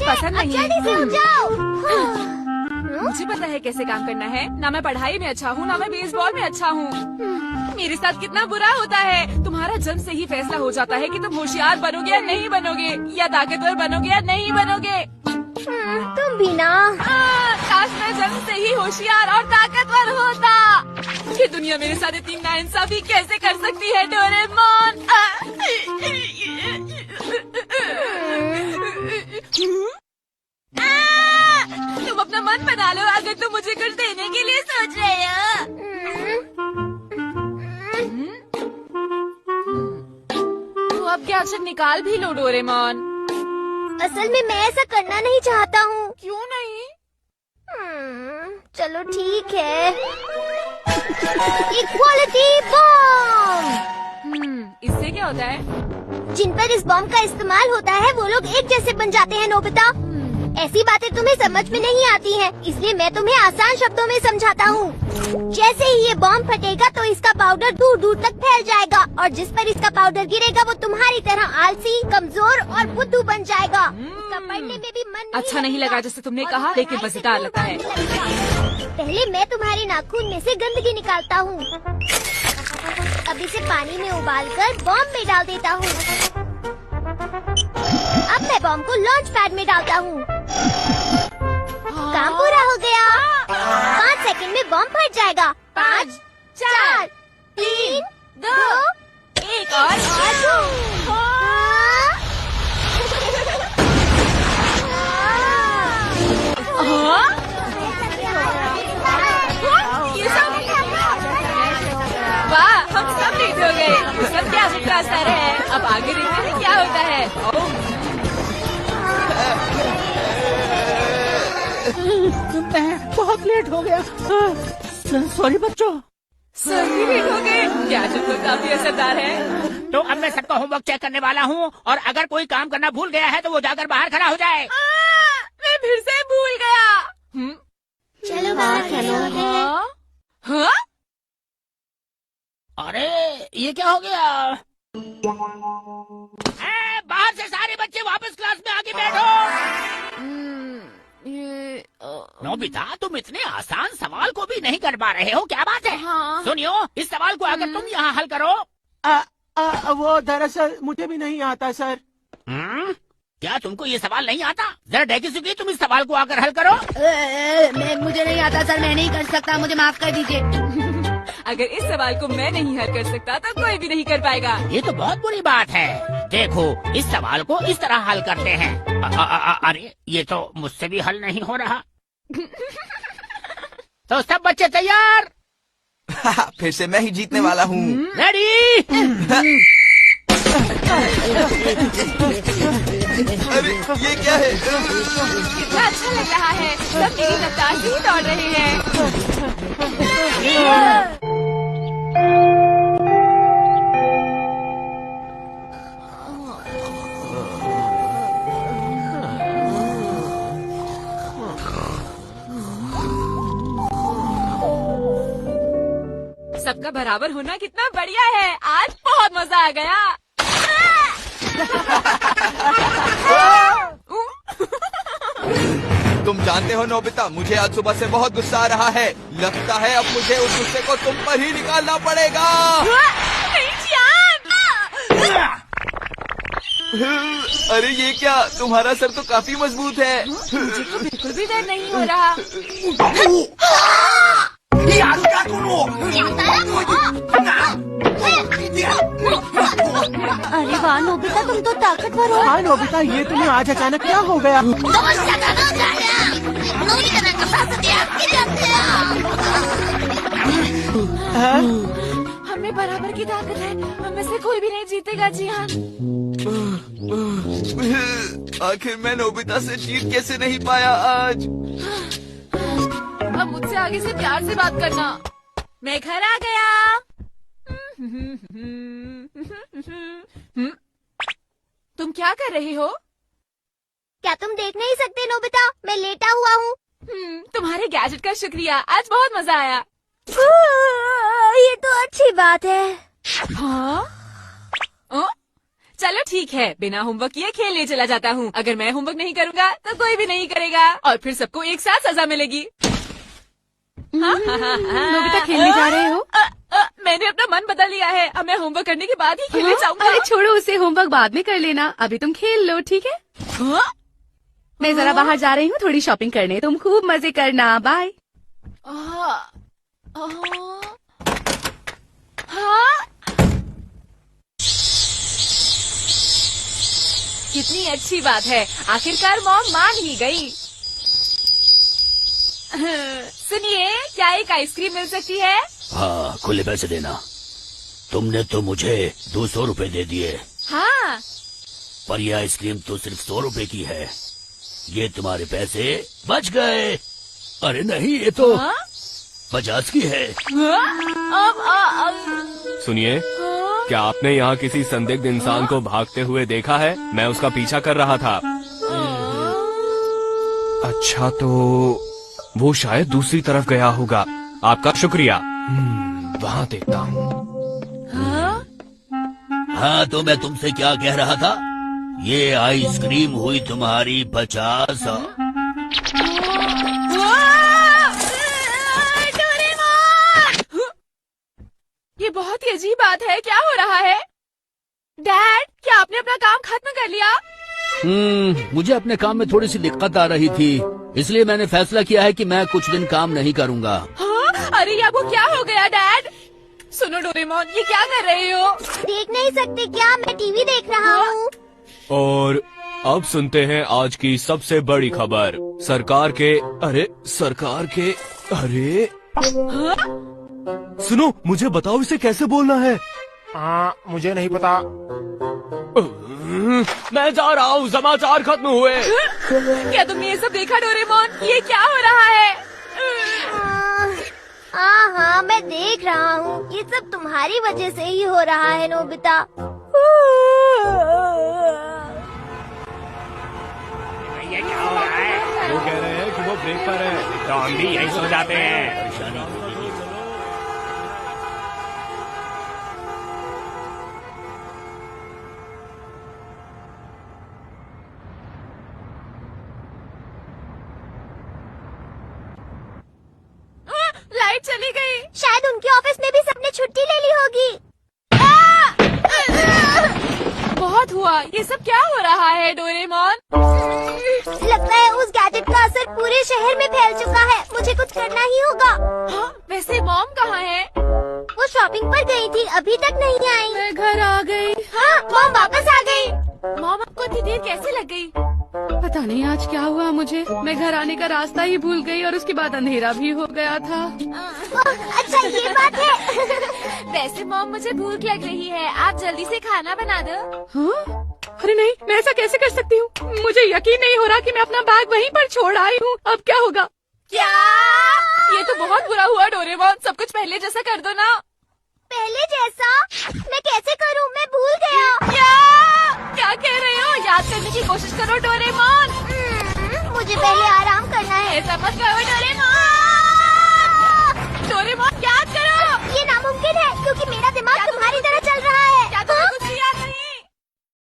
पसंद नहीं। जल्दी से उठ जाओ। मुझे पता है कैसे काम करना है। ना मैं पढ़ाई में अच्छा हूँ, ना मैं बेसबॉल में अच्छा हूँ। मेरे साथ कितना बुरा होता है। तुम्हारा जन्म से ही फैसला हो जाता है कि तुम होशियार बनोगे या नहीं बनोगे, या ताकतवर बनोगे या नहीं बनोगे। तुम भी ना। काश मैं जन्म से ही होशियार और ताकतवर होता। ये दुनिया मेरे साथ इतनी नाइंसाफी कैसे कर सकती है डोरेमोन। तुम अपना मन बना लो अगर तुम मुझे कुछ देने के लिए सोच रहे हो। तो अब गैजेट निकाल भी लो डोरेमोन। असल में मैं ऐसा करना नहीं चाहता हूँ। क्यों नहीं? चलो ठीक है। Equality bomb. इससे क्या होता है? जिन पर इस बॉम्ब का इस्तेमाल होता है वो लोग एक जैसे बन जाते हैं नोबिता। ऐसी बातें तुम्हें समझ में नहीं आती हैं, इसलिए मैं तुम्हें आसान शब्दों में समझाता हूँ। जैसे ही ये बॉम्ब फटेगा तो इसका पाउडर दूर दूर तक फैल जाएगा और जिस पर इसका पाउडर गिरेगा वो तुम्हारी तरह आलसी, कमजोर और बुद्धू बन जाएगा। उसका पढ़ने में भी मन अच्छा नहीं लगा जैसे तुमने कहा, लेकिन मजेदार लगता है। पहले मैं तुम्हारे नाखून में से गंदगी निकालता हूँ। अब इसे पानी में उबालकर बॉम्ब में डाल देता हूँ। अब मैं बॉम्ब को लॉन्च पैड में डालता हूँ। काम पूरा हो गया। 5 सेकंड में बॉम्ब फट जाएगा। 5, 4, 3, 2, 1 और ये सब वाह, हम सब लेट हो गए। सब क्या का असर है। अब आगे देखते हैं क्या होता है। बहुत लेट हो गया। सॉरी बच्चों। सभी लेट हो गए। गैजेट तो काफी असरदार है। तो अब मैं सबका होमवर्क चेक करने वाला हूँ और अगर कोई काम करना भूल गया है तो वो जाकर बाहर खड़ा हो जाए। मैं फिर से भूल गया। चलो बाहर खेलो। हाँ? अरे ये क्या हो गया? बाहर से सारे बच्चे वापस क्लास में आके बैठो। नोबिता, तुम इतने आसान सवाल को भी नहीं कर पा रहे हो, क्या बात है? हाँ। सुनियो, इस सवाल को अगर तुम यहाँ हल करो। वो दरअसल मुझे भी नहीं आता सर। क्या तुमको ये सवाल नहीं आता? जरा डेकिसुकी, तुम इस सवाल को आकर हल करो। मुझे नहीं आता सर, मैं नहीं कर सकता, मुझे माफ कर दीजिए। अगर इस सवाल को मैं नहीं हल कर सकता तो कोई भी नहीं कर पाएगा। ये तो बहुत बुरी बात है। देखो, इस सवाल को इस तरह हल करते हैं। अरे ये तो मुझसे भी हल नहीं हो रहा। तो सब बच्चे तैयार? फिर से मैं ही जीतने वाला हूँ। रेडी? अरे ये क्या है? कितना अच्छा लग रहा है। सब मेरी रफ्तार से ही दौड़ रहे हैं। सबका बराबर होना कितना बढ़िया है। आज बहुत मजा आ गया। तुम जानते हो नोबिता, मुझे आज सुबह से बहुत गुस्सा आ रहा है। लगता है अब मुझे उस गुस्से को तुम पर ही निकालना पड़ेगा। अरे ये क्या, तुम्हारा सर तो काफी मजबूत है। मुझे तो बिल्कुल भी डर नहीं हो रहा। अरे वाह नोबिता, तुम तो ताकतवर हो। हाँ नोबिता, ये तुम्हें आज अचानक क्या हो गया? हमें बराबर की ताकत है। हमें से कोई भी नहीं जीतेगा। जी हाँ। आखिर मैं नोबिता से जीत कैसे नहीं पाया आज। अब मुझसे आगे से प्यार से बात करना। मैं घर आ गया। तुम क्या कर रहे हो? क्या तुम देख नहीं सकते नोबिता, मैं लेटा हुआ हूँ। तुम्हारे गैजेट का शुक्रिया, आज बहुत मजा आया। ये तो अच्छी बात है। हाँ? चलो ठीक है, बिना होमवर्क किए खेलने चला जाता हूँ। अगर मैं होमवर्क नहीं करूँगा तो कोई भी नहीं करेगा और फिर सबको एक साथ सजा मिलेगी। नोबिता खेलने जा रहे हो? मैंने अपना मन बदल लिया है। अब मैं होमवर्क करने के बाद ही खेलने जाऊंगा। अरे छोड़ो उसे, होमवर्क बाद में कर लेना, अभी तुम खेल लो, ठीक है? मैं जरा बाहर जा रही हूँ थोड़ी शॉपिंग करने, तुम खूब मजे करना, बाय। कितनी अच्छी बात है, आखिरकार मॉम मान ही गई। सुनिए, क्या एक आइसक्रीम मिल सकती है? हाँ, खुले पैसे देना। तुमने तो मुझे 200 रुपए दे दिए, हाँ। पर ये आइसक्रीम तो सिर्फ 100 रुपए की है। ये तुम्हारे पैसे बच गए। अरे नहीं, ये तो 50 की है। सुनिए, क्या आपने यहाँ किसी संदिग्ध इंसान को भागते हुए देखा है? मैं उसका पीछा कर रहा था। अच्छा, तो वो शायद दूसरी तरफ गया होगा। आपका शुक्रिया। वहाँ देखता हूँ। हाँ, तो मैं तुमसे क्या कह रहा था? ये आइसक्रीम हुई तुम्हारी 50। ये बहुत ही अजीब बात है, क्या हो रहा है? डैड, क्या आपने अपना काम खत्म कर लिया? मुझे अपने काम में थोड़ी सी दिक्कत आ रही थी, इसलिए मैंने फैसला किया है कि मैं कुछ दिन काम नहीं करूँगा। हाँ? अरे आपको क्या हो गया डैड? सुनो डोरेमोन, ये क्या कर रहे हो? देख नहीं सकते क्या? मैं टीवी देख रहा हूँ। और अब सुनते हैं आज की सबसे बड़ी खबर। सरकार के अरे सुनो, मुझे बताओ इसे कैसे बोलना है। हाँ, मुझे नहीं पता। मैं जा रहा हूँ, समाचार खत्म हुए। क्या तुमने ये सब देखा डोरेमोन? ये क्या हो रहा है? हाँ, मैं देख रहा हूँ। ये सब तुम्हारी वजह से ही हो रहा है नोबिता। ये क्या हो रहा है? वो कह रहे हैं कि वो ब्रेक पर है, तो हम भी यहीं सो जाते हैं। लाइट चली गई। शायद उनके ऑफिस में भी सबने छुट्टी ले ली होगी। बहुत हुआ, ये सब क्या हो रहा है डोरेमोन? लगता है उस गैजेट का असर पूरे शहर में फैल चुका है। मुझे कुछ करना ही होगा। हाँ, वैसे मॉम कहाँ है? वो शॉपिंग पर गई थी, अभी तक नहीं आई। मैं घर आ गई। हाँ, मॉम वापस आ गई। मॉम आपको इतनी देर कैसे लग गई? पता नहीं आज क्या हुआ मुझे, मैं घर आने का रास्ता ही भूल गई और उसके बाद अंधेरा भी हो गया था। अच्छा, ये बात है। वैसे मॉम, मुझे भूख लग रही है, आप जल्दी से खाना बना दो। हाँ? अरे नहीं, मैं ऐसा कैसे कर सकती हूँ? मुझे यकीन नहीं हो रहा कि मैं अपना बैग वहीं पर छोड़ आई हूँ। अब क्या होगा? क्या? ये तो बहुत बुरा हुआ डोरेमोन, सब कुछ पहले जैसा कर दो ना। पहले जैसा? मैं कैसे करूँ? मैं भूल गया। क्या कह रहे हो? याद करने की कोशिश करो डोरेमोन। मुझे पहले आराम करना है। ऐसा मत करो डोरेमोन। डोरेमोन, याद करो। ये नामुमकिन है क्योंकि मेरा दिमाग तुम्हारी तरह चल रहा है। क्या तुम्हें कुछ